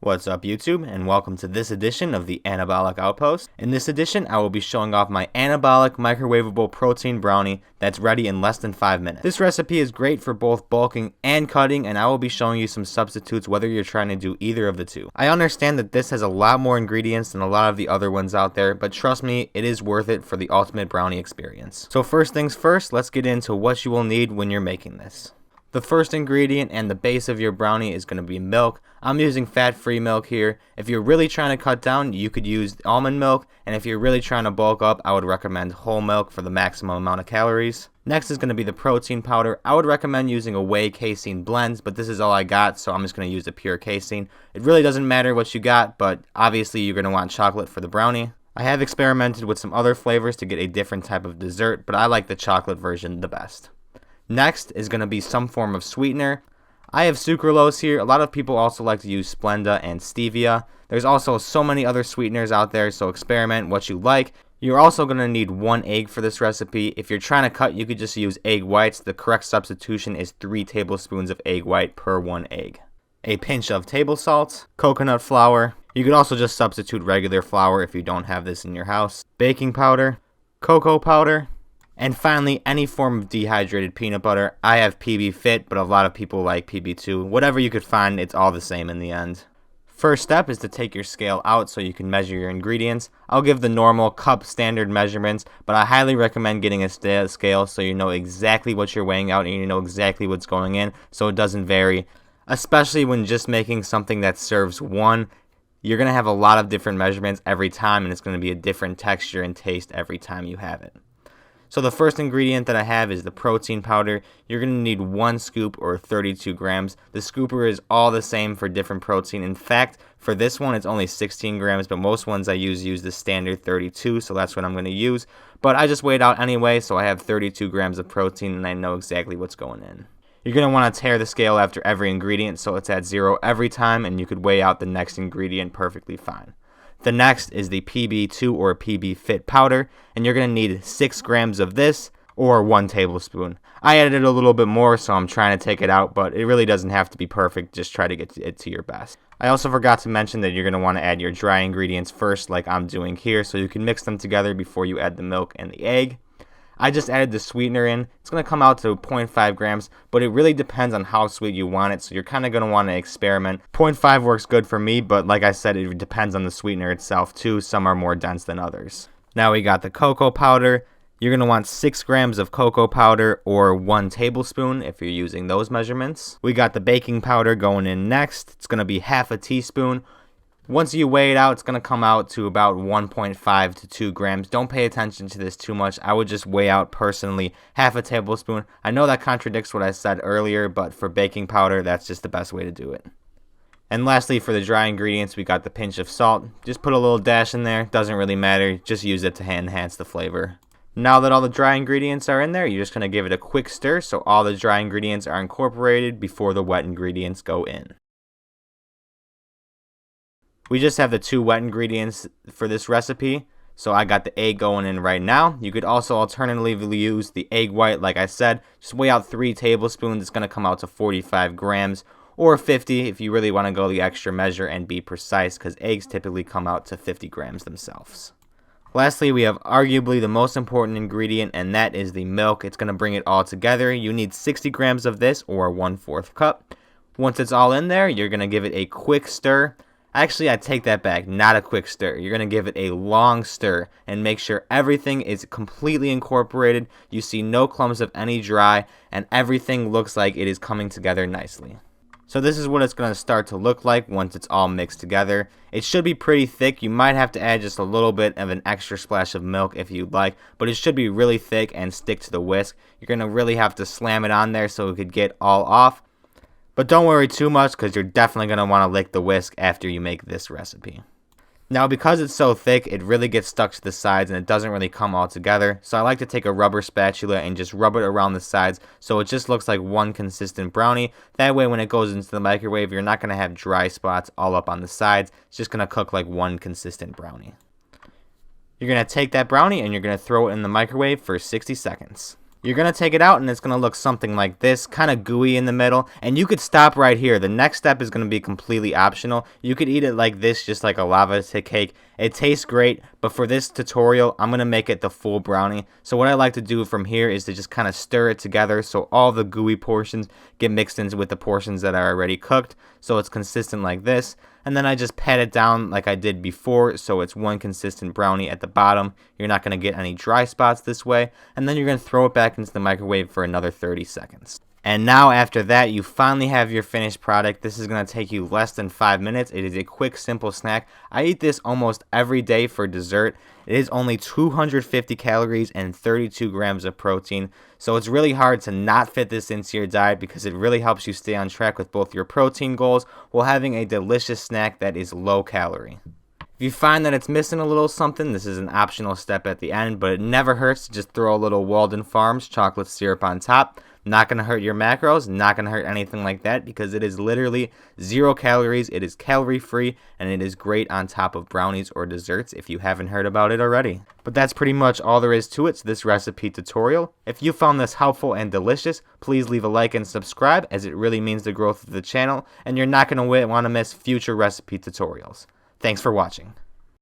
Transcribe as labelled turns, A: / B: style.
A: What's up YouTube, and welcome to this edition of the Anabolic Outpost. In this edition, I will be showing off my Anabolic microwavable protein brownie that's ready in less than 5 minutes. This recipe is great for both bulking and cutting, and I will be showing you some substitutes whether you're trying to do either of the two. I understand that this has a lot more ingredients than a lot of the other ones out there, but trust me, it is worth it for the ultimate brownie experience. So first things first, let's get into what you will need when you're making this. The first ingredient and the base of your brownie is going to be milk. I'm using fat-free milk here. If you're really trying to cut down, you could use almond milk, and if you're really trying to bulk up, I would recommend whole milk for the maximum amount of calories. Next is going to be the protein powder. I would recommend using a whey casein blend, but this is all I got, so I'm just going to use the pure casein. It really doesn't matter what you got, but obviously you're going to want chocolate for the brownie. I have experimented with some other flavors to get a different type of dessert, but I like the chocolate version the best. Next is going to be some form of sweetener. I have sucralose here. A lot of people also like to use Splenda and stevia. There's also so many other sweeteners out there, so experiment what you like. You're also going to need 1 egg for this recipe. If you're trying to cut, you could just use egg whites. The correct substitution is 3 tablespoons of egg white per 1 egg. A pinch of table salt, coconut flour. You could also just substitute regular flour if you don't have this in your house. Baking powder, cocoa powder, and finally, any form of dehydrated peanut butter. I have PB Fit, but a lot of people like PB2. Whatever you could find, it's all the same in the end. First step is to take your scale out so you can measure your ingredients. I'll give the normal cup standard measurements, but I highly recommend getting a scale so you know exactly what you're weighing out and you know exactly what's going in so it doesn't vary. Especially when just making something that serves one, you're going to have a lot of different measurements every time, and it's going to be a different texture and taste every time you have it. So the first ingredient that I have is the protein powder. You're going to need 1 scoop or 32 grams. The scooper is all the same for different protein. In fact, for this one, it's only 16 grams, but most ones I use the standard 32, so that's what I'm going to use. But I just weighed out anyway, so I have 32 grams of protein, and I know exactly what's going in. You're going to want to tear the scale after every ingredient, so it's at 0 every time, and you could weigh out the next ingredient perfectly fine. The next is the PB2 or PB Fit powder, and you're going to need 6 grams of this or 1 tablespoon. I added a little bit more, so I'm trying to take it out, but it really doesn't have to be perfect. Just try to get it to your best. I also forgot to mention that you're going to want to add your dry ingredients first, like I'm doing here, so you can mix them together before you add the milk and the egg. I just added the sweetener in. It's going to come out to 0.5 grams, but it really depends on how sweet you want it, so you're kind of going to want to experiment. 0.5 works good for me, but like I said, it depends on the sweetener itself too. Some are more dense than others. Now we got the cocoa powder. You're going to want 6 grams of cocoa powder or 1 tablespoon if you're using those measurements. We got the baking powder going in next. It's going to be half a teaspoon. Once you weigh it out, it's going to come out to about 1.5 to 2 grams. Don't pay attention to this too much. I would just weigh out personally half a tablespoon. I know that contradicts what I said earlier, but for baking powder, that's just the best way to do it. And lastly, for the dry ingredients, we got the pinch of salt. Just put a little dash in there. Doesn't really matter. Just use it to enhance the flavor. Now that all the dry ingredients are in there, you're just going to give it a quick stir so all the dry ingredients are incorporated before the wet ingredients go in. We just have the 2 wet ingredients for this recipe, so I got the egg going in right now. You could also alternatively use the egg white, like I said. Just weigh out 3 tablespoons. It's going to come out to 45 grams, or 50 if you really want to go the extra measure and be precise, because eggs typically come out to 50 grams themselves. Lastly, we have arguably the most important ingredient, and that is the milk. It's going to bring it all together. You need 60 grams of this, or 1/4 cup. Once it's all in there, you're going to give it a quick stir. Actually, I take that back, not a quick stir. You're going to give it a long stir and make sure everything is completely incorporated. You see no clumps of any dry, and everything looks like it is coming together nicely. So this is what it's going to start to look like once it's all mixed together. It should be pretty thick. You might have to add just a little bit of an extra splash of milk if you'd like, but it should be really thick and stick to the whisk. You're going to really have to slam it on there so it could get all off. But don't worry too much, because you're definitely going to want to lick the whisk after you make this recipe. Now, because it's so thick, it really gets stuck to the sides and it doesn't really come all together. So I like to take a rubber spatula and just rub it around the sides so it just looks like one consistent brownie. That way when it goes into the microwave, you're not going to have dry spots all up on the sides. It's just going to cook like one consistent brownie. You're going to take that brownie and you're going to throw it in the microwave for 60 seconds. You're going to take it out and it's going to look something like this, kind of gooey in the middle, and you could stop right here. The next step is going to be completely optional. You could eat it like this, just like a lava cake. It tastes great, but for this tutorial, I'm going to make it the full brownie. So what I like to do from here is to just kind of stir it together so all the gooey portions get mixed in with the portions that are already cooked, so it's consistent like this. And then I just pat it down like I did before, so it's one consistent brownie at the bottom. You're not going to get any dry spots this way. And then you're going to throw it back into the microwave for another 30 seconds. And now after that, you finally have your finished product. This is going to take you less than 5 minutes. It is a quick, simple snack. I eat this almost every day for dessert. It is only 250 calories and 32 grams of protein. So it's really hard to not fit this into your diet because it really helps you stay on track with both your protein goals while having a delicious snack that is low calorie. If you find that it's missing a little something, this is an optional step at the end, but it never hurts to just throw a little Walden Farms chocolate syrup on top. Not going to hurt your macros, not going to hurt anything like that because it is literally 0 calories, it is calorie free, and it is great on top of brownies or desserts if you haven't heard about it already. But that's pretty much all there is to it to this recipe tutorial. If you found this helpful and delicious, please leave a like and subscribe as it really means the growth of the channel, and you're not going to want to miss future recipe tutorials. Thanks for watching.